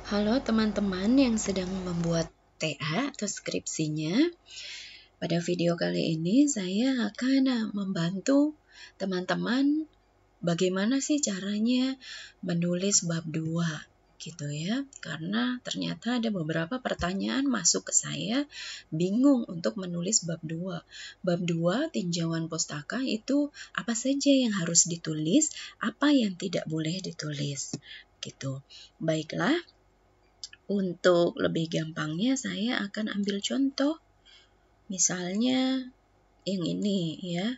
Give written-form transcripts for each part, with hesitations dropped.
Halo teman-teman yang sedang membuat TA atau skripsinya. Pada video kali ini saya akan membantu teman-teman bagaimana sih caranya menulis bab 2 gitu ya. Karena ternyata ada beberapa pertanyaan masuk ke saya, bingung untuk menulis bab 2. Bab 2 tinjauan pustaka itu apa saja yang harus ditulis, apa yang tidak boleh ditulis gitu. Baiklah. Untuk lebih gampangnya saya akan ambil contoh. Misalnya yang ini ya.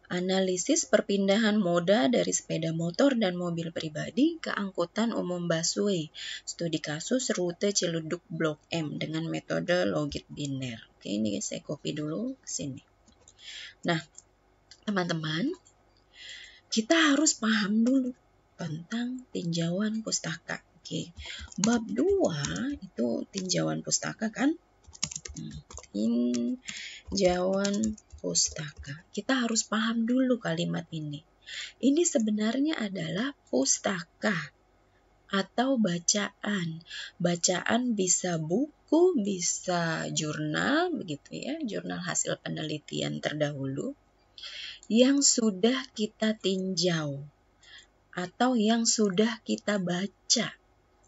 Analisis perpindahan moda dari sepeda motor dan mobil pribadi ke angkutan umum busway. Studi kasus rute Ciledug Blok M dengan metode logit biner. Oke, ini saya copy dulu ke sini. Nah, teman-teman, kita harus paham dulu tentang tinjauan pustaka. Oke, bab 2 itu tinjauan pustaka kan? Tinjauan pustaka. Kita harus paham dulu kalimat ini. Ini sebenarnya adalah pustaka atau bacaan. Bacaan bisa buku, bisa jurnal, begitu ya, jurnal hasil penelitian terdahulu yang sudah kita tinjau atau yang sudah kita baca.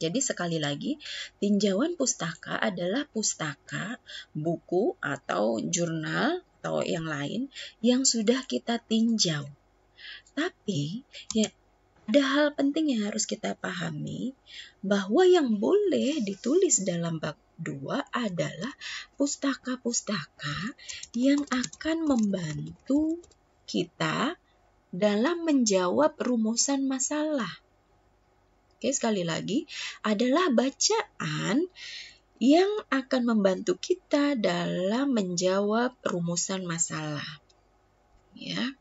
Jadi sekali lagi, tinjauan pustaka adalah pustaka, buku, atau jurnal, atau yang lain yang sudah kita tinjau. Tapi, ya, ada hal penting yang harus kita pahami, bahwa yang boleh ditulis dalam bab 2 adalah pustaka-pustaka yang akan membantu kita dalam menjawab rumusan masalah. Oke, sekali lagi, adalah bacaan yang akan membantu kita dalam menjawab rumusan masalah. Ya.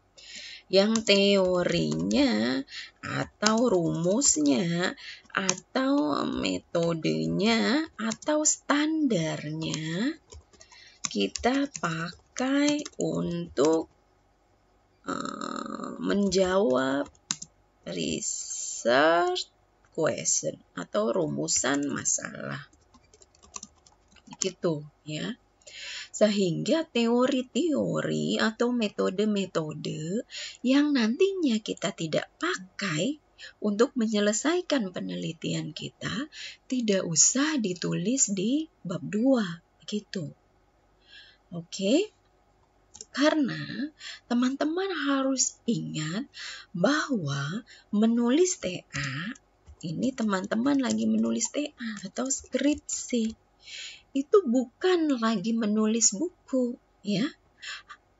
Yang teorinya atau rumusnya atau metodenya atau standarnya kita pakai untuk menjawab research question atau rumusan masalah. Gitu ya. Sehingga teori-teori atau metode-metode yang nantinya kita tidak pakai untuk menyelesaikan penelitian kita tidak usah ditulis di bab 2 begitu. Oke? Karena teman-teman harus ingat bahwa menulis TA, ini teman-teman lagi menulis TA atau skripsi, itu bukan lagi menulis buku, ya.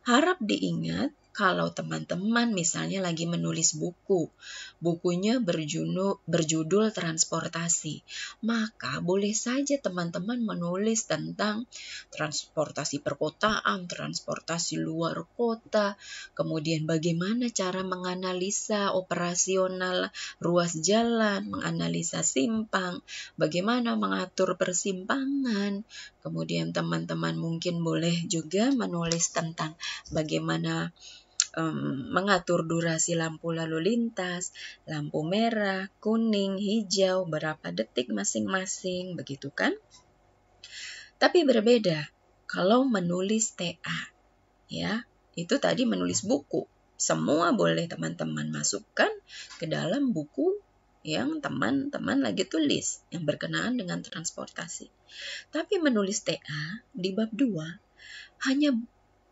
Harap diingat kalau teman-teman misalnya lagi menulis buku, bukunya berjudul transportasi, maka boleh saja teman-teman menulis tentang transportasi perkotaan, transportasi luar kota, kemudian bagaimana cara menganalisa operasional ruas jalan, menganalisa simpang, bagaimana mengatur persimpangan, kemudian teman-teman mungkin boleh juga menulis tentang bagaimana mengatur durasi lampu lalu lintas, lampu merah, kuning, hijau, berapa detik masing-masing, begitu kan? Tapi berbeda kalau menulis TA, ya, itu tadi menulis buku. Semua boleh teman-teman masukkan ke dalam buku yang teman-teman lagi tulis, yang berkenaan dengan transportasi. Tapi menulis TA di bab 2 hanya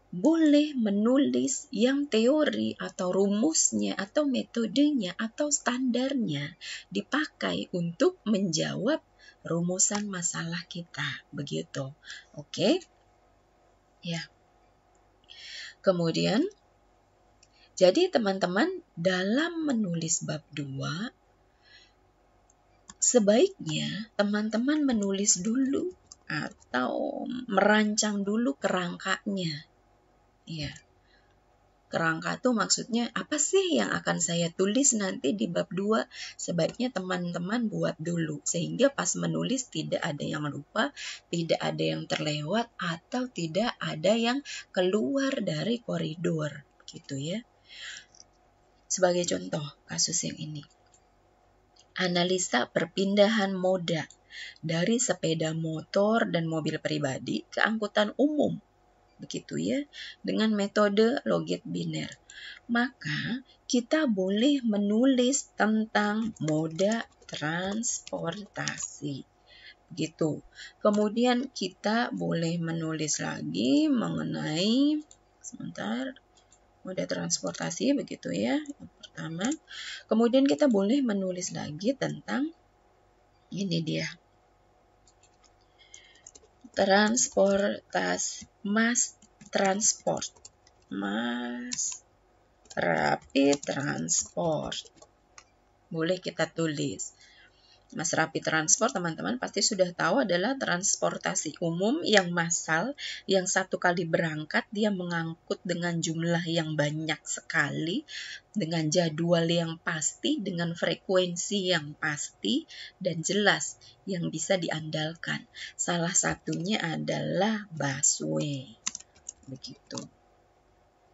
boleh menulis yang teori atau rumusnya atau metodenya atau standarnya dipakai untuk menjawab rumusan masalah kita. Begitu. Oke? Ya. Kemudian, jadi teman-teman dalam menulis bab 2, sebaiknya teman-teman menulis dulu atau merancang dulu kerangkanya. Ya. Kerangka itu maksudnya apa sih yang akan saya tulis nanti di bab 2? Sebaiknya teman-teman buat dulu sehingga pas menulis tidak ada yang lupa, tidak ada yang terlewat atau tidak ada yang keluar dari koridor gitu ya. Sebagai contoh kasus yang ini. analisa perpindahan moda dari sepeda motor dan mobil pribadi ke angkutan umum. Begitu ya, dengan metode logit biner. Maka kita boleh menulis tentang moda transportasi. Gitu. Kemudian kita boleh menulis lagi mengenai moda transportasi, begitu ya. Yang pertama. Kemudian kita boleh menulis lagi tentang ini dia. Mass rapid transport. Boleh kita tulis. Mass rapid transport, teman-teman pasti sudah tahu, adalah transportasi umum yang massal, yang satu kali berangkat dia mengangkut dengan jumlah yang banyak sekali, dengan jadwal yang pasti, dengan frekuensi yang pasti dan jelas yang bisa diandalkan. Salah satunya adalah busway. Begitu.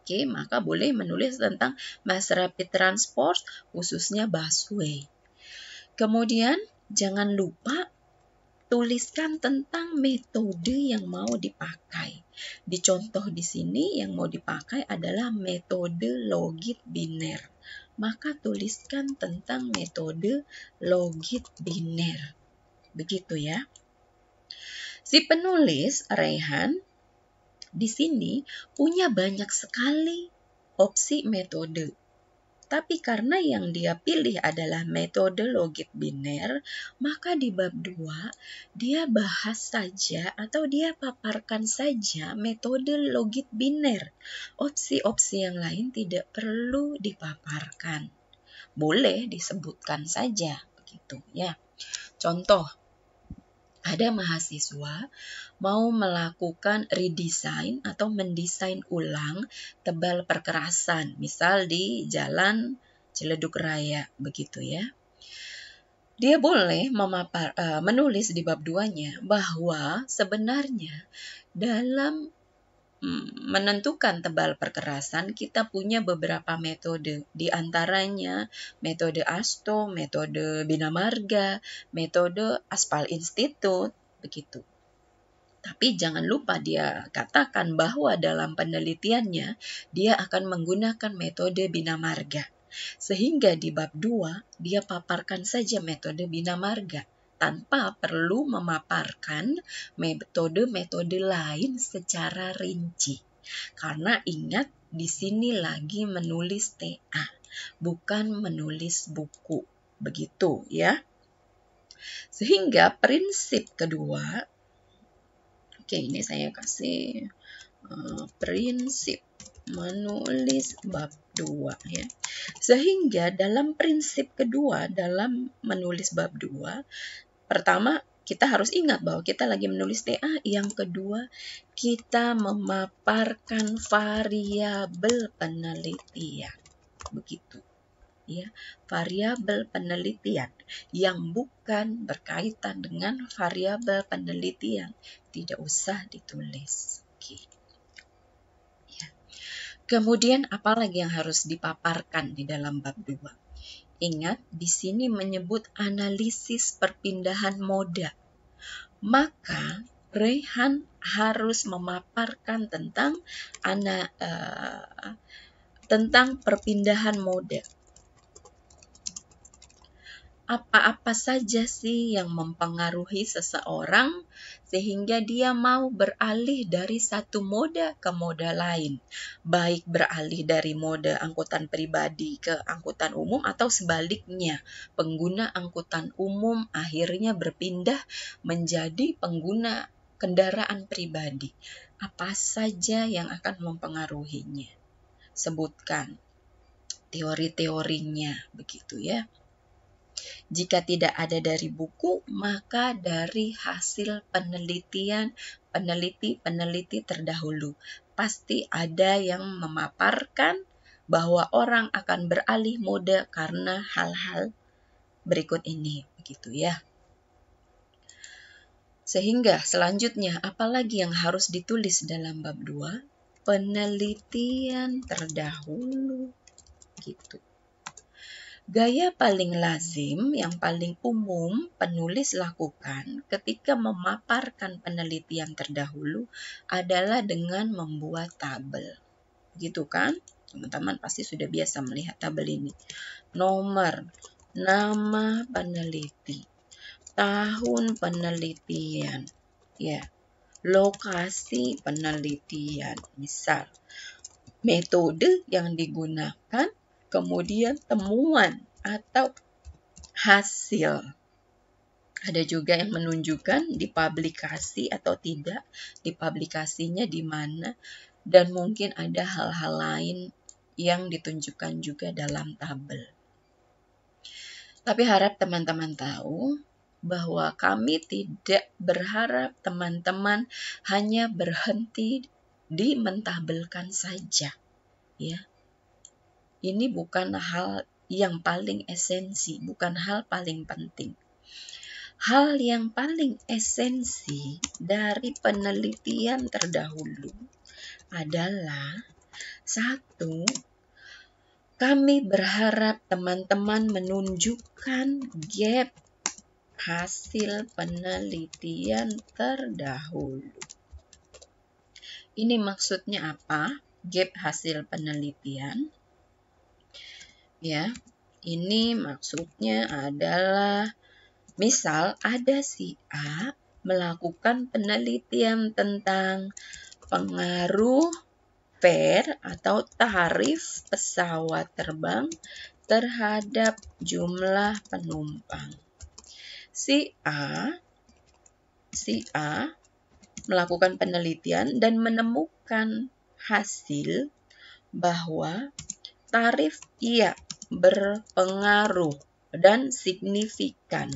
Oke, maka boleh menulis tentang mass rapid transport, khususnya busway. Kemudian, jangan lupa tuliskan tentang metode yang mau dipakai. Di contoh di sini yang mau dipakai adalah metode logit biner. Maka tuliskan tentang metode logit biner. Begitu ya. Si penulis, Rehan, di sini punya banyak sekali opsi metode. Tapi karena yang dia pilih adalah metode logit biner, maka di bab 2 dia bahas saja atau dia paparkan saja metode logit biner. Opsi-opsi yang lain tidak perlu dipaparkan. Boleh disebutkan saja, begitu ya. Contoh, ada mahasiswa mau melakukan redesign atau mendesain ulang tebal perkerasan, misal di Jalan Ciledug Raya, begitu ya. Dia boleh menulis di bab 2-nya bahwa sebenarnya dalam menentukan tebal perkerasan kita punya beberapa metode, di antaranya metode ASTO, metode Bina Marga, metode Aspal Institute, begitu. Tapi jangan lupa dia katakan bahwa dalam penelitiannya dia akan menggunakan metode Bina Marga. Sehingga di bab 2 dia paparkan saja metode Bina Marga tanpa perlu memaparkan metode-metode lain secara rinci. Karena ingat, di sini lagi menulis TA, bukan menulis buku. Begitu ya. Sehingga prinsip kedua, oke, ini saya kasih prinsip menulis bab 2 ya. Sehingga dalam prinsip kedua dalam menulis bab 2, pertama kita harus ingat bahwa kita lagi menulis TA, yang kedua kita memaparkan variabel penelitian. Begitu. Ya, variabel penelitian yang bukan berkaitan dengan variabel penelitian tidak usah ditulis. Oke. Ya. Kemudian apa lagi yang harus dipaparkan di dalam bab 2? Ingat, di sini menyebut analisis perpindahan moda. Maka Rehan harus memaparkan tentang perpindahan moda. Apa-apa saja sih yang mempengaruhi seseorang sehingga dia mau beralih dari satu moda ke moda lain, baik beralih dari moda angkutan pribadi ke angkutan umum atau sebaliknya, pengguna angkutan umum akhirnya berpindah menjadi pengguna kendaraan pribadi. Apa saja yang akan mempengaruhinya? Sebutkan teori-teorinya, begitu ya. Jika tidak ada dari buku, maka dari hasil penelitian peneliti terdahulu. Pasti ada yang memaparkan bahwa orang akan beralih mode karena hal-hal berikut ini, begitu ya. Sehingga selanjutnya, apalagi yang harus ditulis dalam bab 2? Penelitian terdahulu, gitu. Gaya paling lazim yang paling umum penulis lakukan ketika memaparkan penelitian terdahulu adalah dengan membuat tabel. Gitu kan? Teman-teman pasti sudah biasa melihat tabel ini. Nomor, nama peneliti, tahun penelitian, ya, lokasi penelitian, misal metode yang digunakan, kemudian temuan atau hasil. Ada juga yang menunjukkan dipublikasi atau tidak, dipublikasinya di mana, dan mungkin ada hal-hal lain yang ditunjukkan juga dalam tabel. Tapi harap teman-teman tahu bahwa kami tidak berharap teman-teman hanya berhenti di mentabelkan saja, ya. Ini bukan hal yang paling esensi, bukan hal paling penting. Hal yang paling esensi dari penelitian terdahulu adalah satu, kami berharap teman-teman menunjukkan gap hasil penelitian terdahulu. Ini maksudnya apa? Gap hasil penelitian. Ya, ini maksudnya adalah misal ada si A melakukan penelitian tentang pengaruh fare atau tarif pesawat terbang terhadap jumlah penumpang. Si A melakukan penelitian dan menemukan hasil bahwa tarif berpengaruh dan signifikan.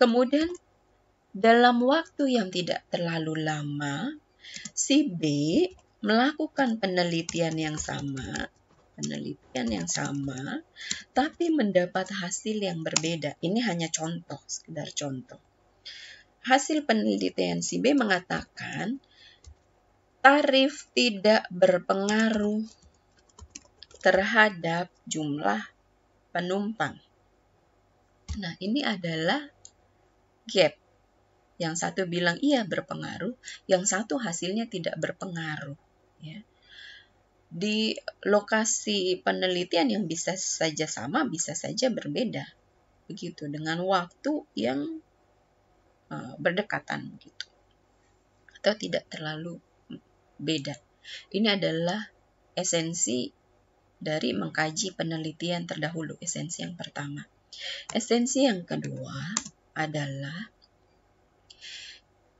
Kemudian dalam waktu yang tidak terlalu lama, si B melakukan penelitian yang sama, tapi mendapat hasil yang berbeda. Ini hanya contoh, sekedar contoh. Hasil penelitian si B mengatakan tarif tidak berpengaruh terhadap jumlah penumpang. Nah, ini adalah gap. Yang satu bilang iya berpengaruh, yang satu hasilnya tidak berpengaruh. Ya. Di lokasi penelitian yang bisa saja sama, bisa saja berbeda. Begitu, dengan waktu yang berdekatan gitu. Atau tidak terlalu beda. Ini adalah esensi dari mengkaji penelitian terdahulu, esensi yang pertama. Esensi yang kedua adalah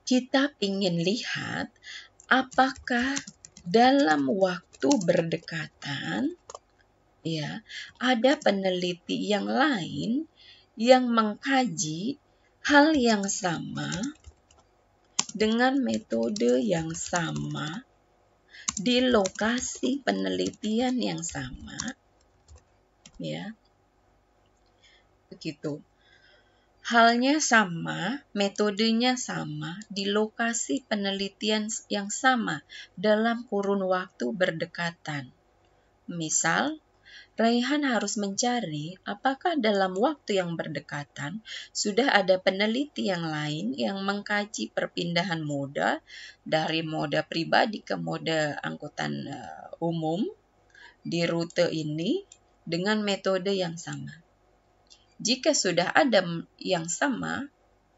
kita ingin lihat apakah dalam waktu berdekatan ya ada peneliti yang lain yang mengkaji hal yang sama dengan metode yang sama di lokasi penelitian yang sama, ya, begitu. Halnya sama, metodenya sama, di lokasi penelitian yang sama dalam kurun waktu berdekatan. Misal, Raihan harus mencari apakah dalam waktu yang berdekatan sudah ada peneliti yang lain yang mengkaji perpindahan moda dari moda pribadi ke moda angkutan umum di rute ini dengan metode yang sama. Jika sudah ada yang sama,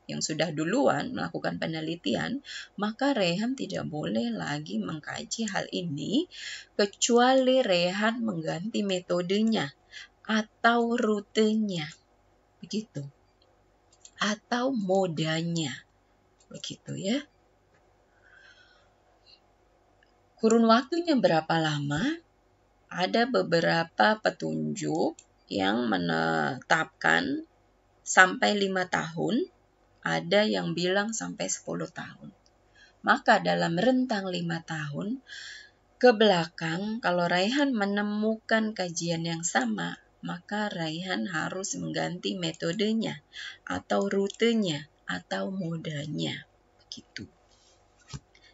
yang sudah duluan melakukan penelitian, maka Raihan tidak boleh lagi mengkaji hal ini kecuali Raihan mengganti metodenya atau rutenya, begitu, atau modanya, begitu ya. Kurun waktunya berapa lama? Ada beberapa petunjuk yang menetapkan sampai 5 tahun, ada yang bilang sampai 10 tahun. Maka dalam rentang 5 tahun ke belakang, kalau Raihan menemukan kajian yang sama, maka Raihan harus mengganti metodenya, atau rutenya, atau modanya. Begitu.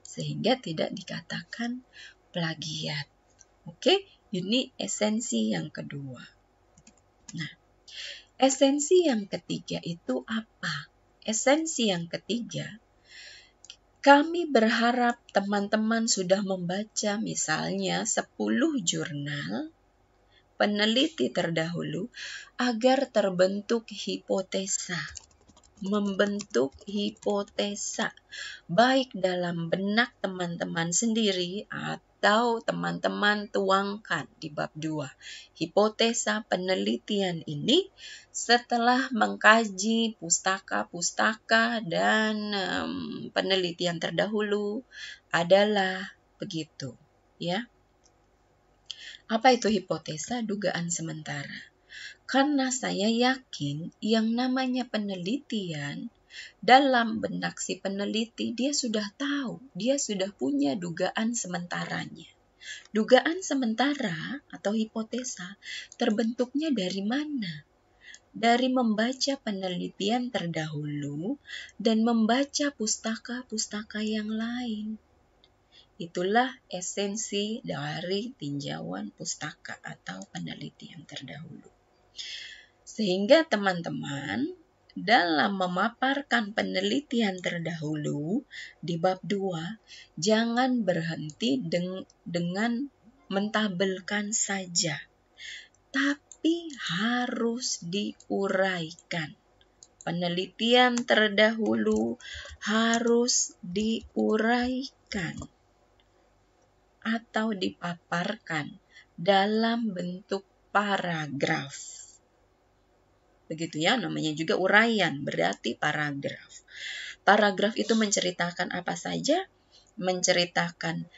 Sehingga tidak dikatakan plagiat. Oke? Ini esensi yang kedua. Nah, esensi yang ketiga itu apa? Esensi yang ketiga, kami berharap teman-teman sudah membaca misalnya 10 jurnal peneliti terdahulu agar terbentuk hipotesa. Membentuk hipotesa baik dalam benak teman-teman sendiri atau teman-teman tuangkan di bab 2. Hipotesa penelitian ini setelah mengkaji pustaka-pustaka dan penelitian terdahulu adalah begitu, ya. Apa itu hipotesa? Dugaan sementara. Karena saya yakin yang namanya penelitian, dalam benak si peneliti dia sudah tahu, dia sudah punya dugaan sementaranya. Dugaan sementara atau hipotesa terbentuknya dari mana? Dari membaca penelitian terdahulu dan membaca pustaka-pustaka yang lain. Itulah esensi dari tinjauan pustaka atau penelitian terdahulu. Sehingga teman-teman dalam memaparkan penelitian terdahulu di bab 2, jangan berhenti dengan mentabelkan saja, tapi harus diuraikan. Penelitian terdahulu harus diuraikan atau dipaparkan dalam bentuk paragraf. Begitu ya, namanya juga uraian, berarti paragraf. Paragraf itu menceritakan apa saja? Menceritakan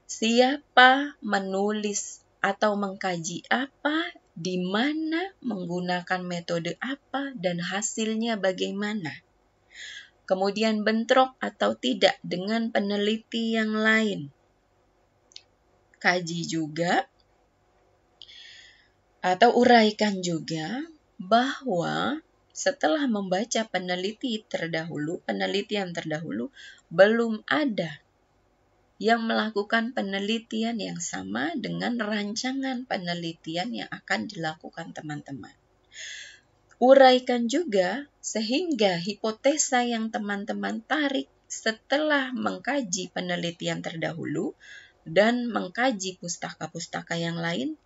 siapa menulis atau mengkaji apa, di mana, menggunakan metode apa, dan hasilnya bagaimana. Kemudian bentrok atau tidak dengan peneliti yang lain. Kaji juga atau uraikan juga bahwa setelah membaca penelitian terdahulu, belum ada yang melakukan penelitian yang sama dengan rancangan penelitian yang akan dilakukan teman-teman. Uraikan juga sehingga hipotesa yang teman-teman tarik setelah mengkaji penelitian terdahulu dan mengkaji pustaka-pustaka yang lain,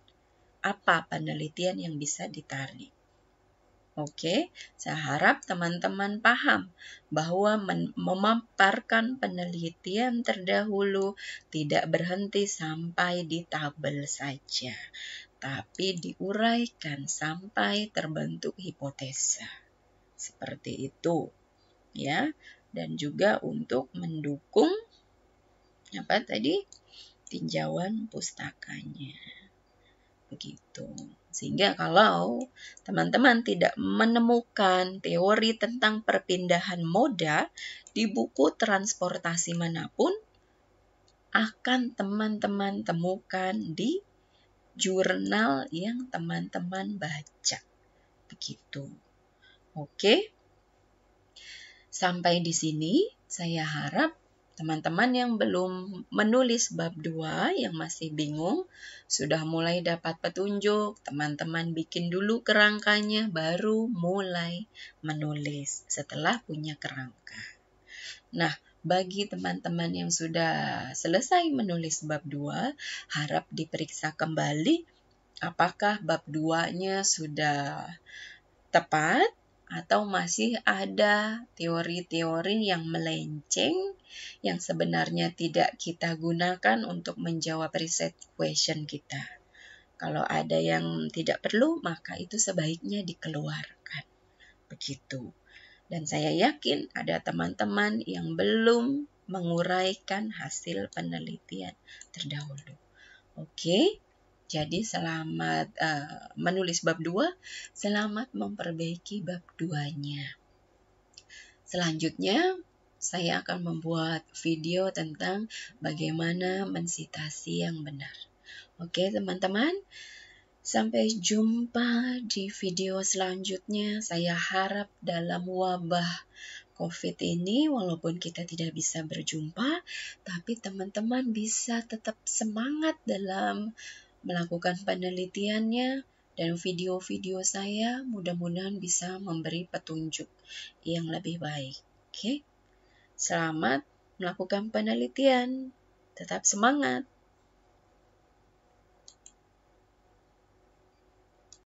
apa penelitian yang bisa ditarik. Oke, saya harap teman-teman paham bahwa memaparkan penelitian terdahulu tidak berhenti sampai di tabel saja, tapi diuraikan sampai terbentuk hipotesa. Seperti itu, ya. Dan juga untuk mendukung tinjauan pustakanya. Begitu. Sehingga kalau teman-teman tidak menemukan teori tentang perpindahan moda di buku transportasi manapun, akan teman-teman temukan di jurnal yang teman-teman baca. Begitu. Oke. Sampai di sini saya harap teman-teman yang belum menulis bab 2, yang masih bingung, sudah mulai dapat petunjuk. Teman-teman bikin dulu kerangkanya, baru mulai menulis setelah punya kerangka. Nah, bagi teman-teman yang sudah selesai menulis bab 2, harap diperiksa kembali apakah bab 2-nya sudah tepat atau masih ada teori-teori yang melenceng yang sebenarnya tidak kita gunakan untuk menjawab research question kita. Kalau ada yang tidak perlu, maka itu sebaiknya dikeluarkan. Begitu. Dan saya yakin ada teman-teman yang belum menguraikan hasil penelitian terdahulu. Oke. Jadi selamat menulis bab 2, selamat memperbaiki bab 2-nya. Selanjutnya, saya akan membuat video tentang bagaimana mensitasi yang benar. Oke teman-teman, sampai jumpa di video selanjutnya. Saya harap dalam wabah COVID ini, walaupun kita tidak bisa berjumpa, tapi teman-teman bisa tetap semangat dalam melakukan penelitiannya, dan video-video saya mudah-mudahan bisa memberi petunjuk yang lebih baik. Oke? Selamat melakukan penelitian. Tetap semangat.